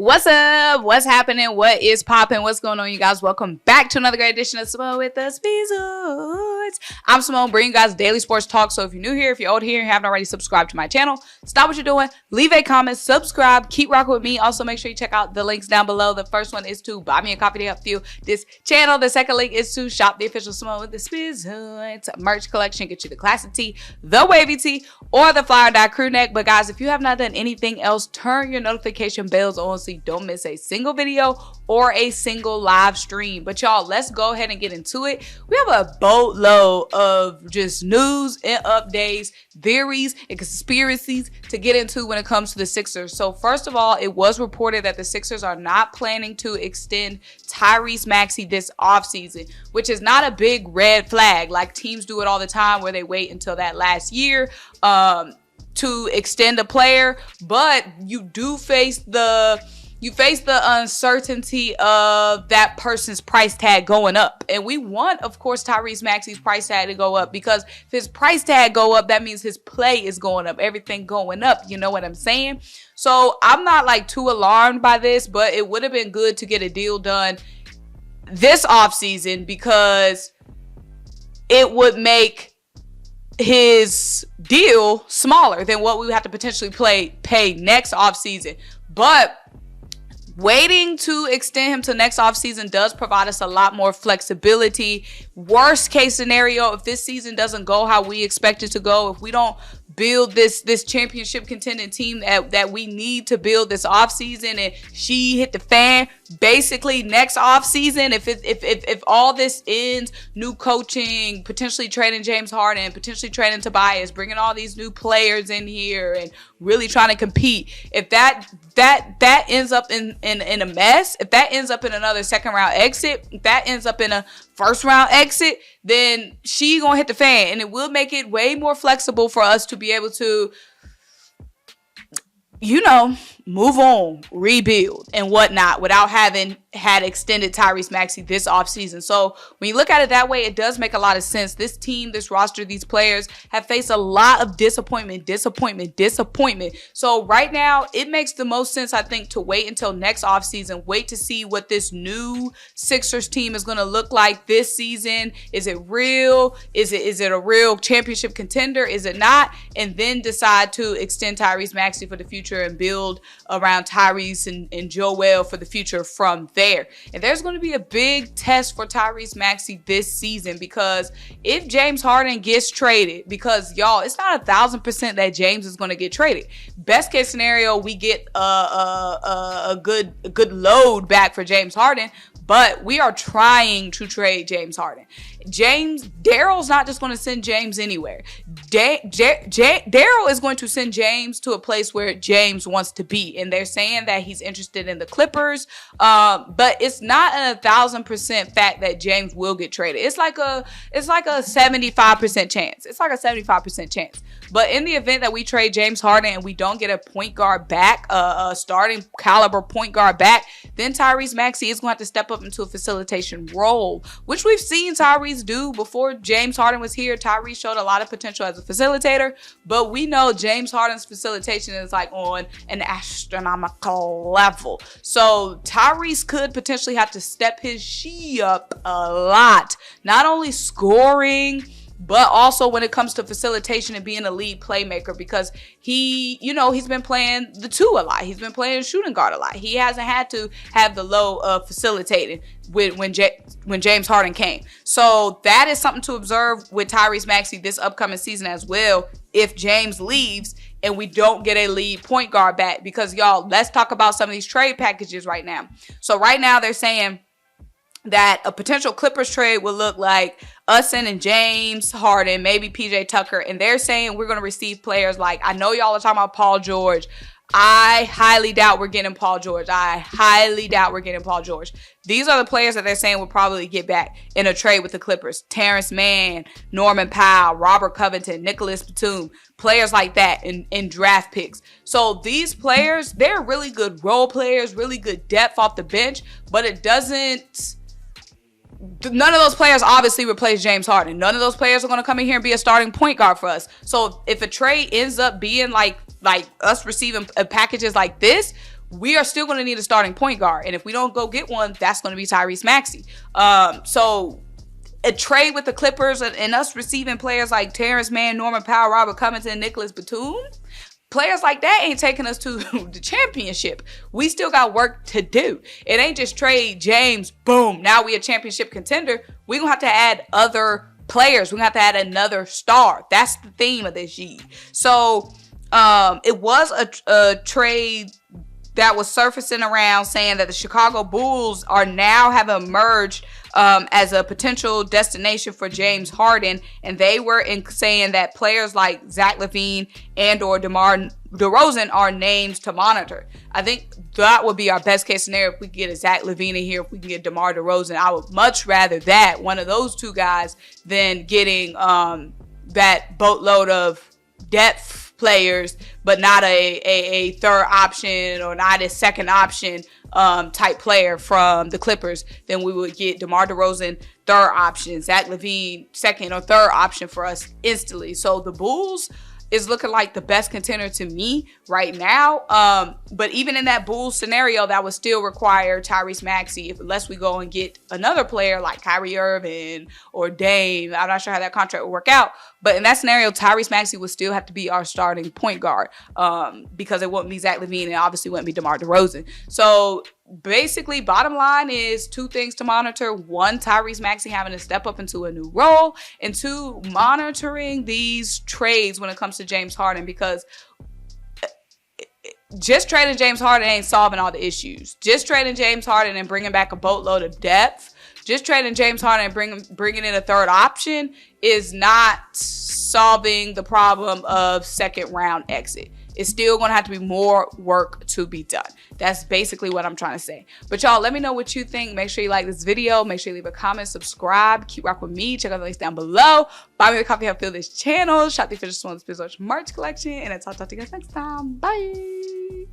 What's up? What's happening? What is popping? What's going on, you guys? Welcome back to another great edition of Symone with the Sports. I'm Symone, bringing you guys daily sports talk. So if you're new here, if you're old here and haven't already subscribed to my channel, stop what you're doing, leave a comment, subscribe, keep rocking with me. Also, make sure you check out the links down below. The first one is to buy me a coffee to help fuel this channel. The second link is to shop the official Symone with the Sports merch collection. Get you the classic tee, the wavy tee, or the fly or die crew neck. But guys, if you have not done anything else, turn your notification bells on so you don't miss a single video or a single live stream. But y'all, let's go ahead and get into it. We have a boatload of just news and updates, theories and conspiracies to get into when it comes to the Sixers. So first of all, it was reported that the Sixers are not planning to extend Tyrese Maxey this offseason, which is not a big red flag like teams do it all the time where they wait until that last year to extend a player. But you do face the uncertainty of that person's price tag going up. And we want, of course, Tyrese Maxey's price tag to go up, because if his price tag go up, that means his play is going up, everything going up. You know what I'm saying? So I'm not like too alarmed by this, but it would have been good to get a deal done this offseason, because it would make his deal smaller than what we would have to potentially pay next offseason. But waiting to extend him to next offseason does provide us a lot more flexibility. Worst case scenario, if this season doesn't go how we expect it to go, if we don't build this championship contending team that we need to build this offseason, and she hit the fan basically next offseason, if all this ends, new coaching, potentially trading James Harden, potentially trading Tobias, bringing all these new players in here and really trying to compete, if that ends up in a mess, if that ends up in another second round exit, if that ends up in a first round exit, then she gonna hit the fan. And it will make it way more flexible for us to be able to, you know, move on, rebuild and whatnot without having had extended Tyrese Maxey this offseason. So when you look at it that way, it does make a lot of sense. This team, this roster, these players have faced a lot of disappointment. So right now, it makes the most sense, I think, to wait until next offseason. Wait to see what this new Sixers team is going to look like this season. Is it real? Is it a real championship contender? Is it not? And then decide to extend Tyrese Maxey for the future and build around Tyrese and Joel for the future from there. And there's going to be a big test for Tyrese Maxey this season, because if James Harden gets traded, because y'all, it's not 1,000% that James is going to get traded. Best case scenario, we get a good load back for James Harden, but we are trying to trade James Harden. Daryl's not just going to send James anywhere. Daryl is going to send James to a place where James wants to be. And they're saying that he's interested in the Clippers. But it's not a 1,000% fact that James will get traded. It's like a 75% chance. It's like a 75% chance. But in the event that we trade James Harden and we don't get a point guard back, a starting caliber point guard back, then Tyrese Maxey is going to have to step up into a facilitation role, which we've seen Tyrese do before James Harden was here. Tyrese showed a lot of potential as a facilitator, but we know James Harden's facilitation is like on an astronomical level. So Tyrese could potentially have to step his she up a lot, not only scoring, but also when it comes to facilitation and being a lead playmaker, because he's been playing the two a lot. He's been playing shooting guard a lot. He hasn't had to have the low of facilitating when James Harden came. So that is something to observe with Tyrese Maxey this upcoming season as well, if James leaves and we don't get a lead point guard back. Because y'all, let's talk about some of these trade packages right now. So right now they're saying that a potential Clippers trade will look like us sending James Harden, maybe PJ Tucker, and they're saying we're going to receive players like, I know y'all are talking about Paul George. I highly doubt we're getting Paul George. These are the players that they're saying will probably get back in a trade with the Clippers. Terrence Mann, Norman Powell, Robert Covington, Nicholas Batum, players like that in draft picks. So these players, they're really good role players, really good depth off the bench, but it doesn't... None of those players obviously replace James Harden. None of those players are going to come in here and be a starting point guard for us. So if a trade ends up being like us receiving packages like this, we are still going to need a starting point guard. And if we don't go get one, that's going to be Tyrese Maxey. So a trade with the Clippers and us receiving players like Terrence Mann, Norman Powell, Robert Covington, Nicholas Batum, players like that ain't taking us to the championship. We still got work to do. It ain't just trade James, boom, now we a championship contender. We're going to have to add other players. We're going to have to add another star. That's the theme of this year. So it was a trade that was surfacing around saying that the Chicago Bulls are now have emerged as a potential destination for James Harden, and they were saying that players like Zach LaVine and or DeMar DeRozan are names to monitor. I think that would be our best case scenario if we get a Zach LaVine in here, if we can get DeMar DeRozan. I would much rather that, one of those two guys, than getting that boatload of depth players, but not a third option or not a second option type player from the Clippers. Then we would get DeMar DeRozan third option, Zach LaVine second or third option for us instantly. So the Bulls is looking like the best contender to me right now. But even in that Bulls scenario, that would still require Tyrese Maxey, unless we go and get another player like Kyrie Irving or Dame. I'm not sure how that contract will work out. But in that scenario, Tyrese Maxey would still have to be our starting point guard because it wouldn't be Zach LaVine and obviously wouldn't be DeMar DeRozan. So basically, bottom line is two things to monitor. One, Tyrese Maxey having to step up into a new role. And two, monitoring these trades when it comes to James Harden, because just trading James Harden ain't solving all the issues. Just trading James Harden and bringing back a boatload of depth, just trading James Harden and bringing in a third option is not solving the problem of second round exit. It's still going to have to be more work to be done. That's basically what I'm trying to say. But y'all, let me know what you think. Make sure you like this video. Make sure you leave a comment, subscribe, keep rocking with me. Check out the links down below. Buy me a coffee, help fill this channel. Shop the official SymoneWithTheSports merch collection. And I'll talk to you guys next time. Bye.